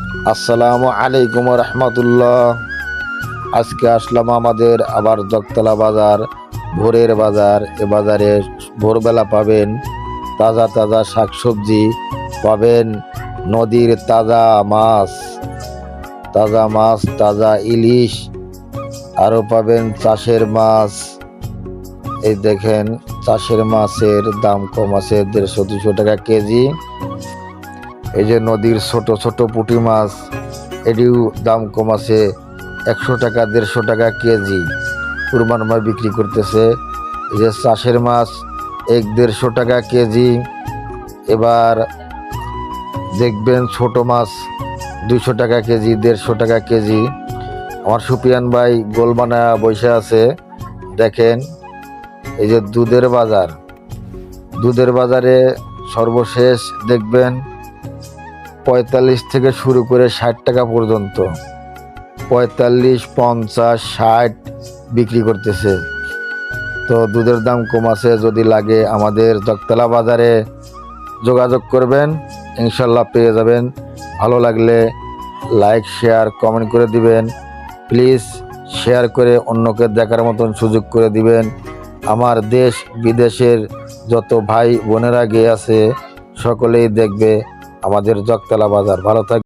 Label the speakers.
Speaker 1: আসসালামু আলাইকুম রহমতুল্লাহ। আজকে আসলাম আমাদের আবার জগতলা বাজার, ভোরের বাজার। এ বাজারে ভোরবেলা পাবেন তাজা তাজা শাকসবজি, পাবেন নদীর তাজা মাছ, তাজা ইলিশ, আরও পাবেন চাষের মাছ। এই দেখেন, চাষের মাছের দাম কম আছে 150-200 টাকা কেজি। এই যে নদীর ছোট ছোট পুঁটি মাছ, এটিও দাম কম আছে 100 টাকা 150 টাকা কেজি। কুরবান মাছ বিক্রি করতেছে। এই যে চাষের মাছ 100-150 টাকা কেজি। এবার দেখবেন ছোট মাছ 200 টাকা কেজি, 150 টাকা কেজি। আমার সুপিয়ান ভাই গোল বানায়া বসে আছে। দেখেন, এই যে দুধের বাজারে সর্বশেষ দেখবেন 45 থেকে শুরু করে 60 টাকা পর্যন্ত, 45, 50, 60 বিক্রি করতেছে। তো দুধের দাম কম আছে, যদি লাগে আমাদের জগতলা বাজারে যোগাযোগ করবেন, ইনশাল্লাহ পেয়ে যাবেন। ভালো লাগলে লাইক, শেয়ার, কমেন্ট করে দিবেন। প্লিজ শেয়ার করে অন্যকে দেখার মতন সুযোগ করে দিবেন। আমার দেশ বিদেশের যত ভাই বোনেরা গিয়ে আছে সকলেই দেখবে আমাদের জগতলা বাজার। ভালো থাকবে।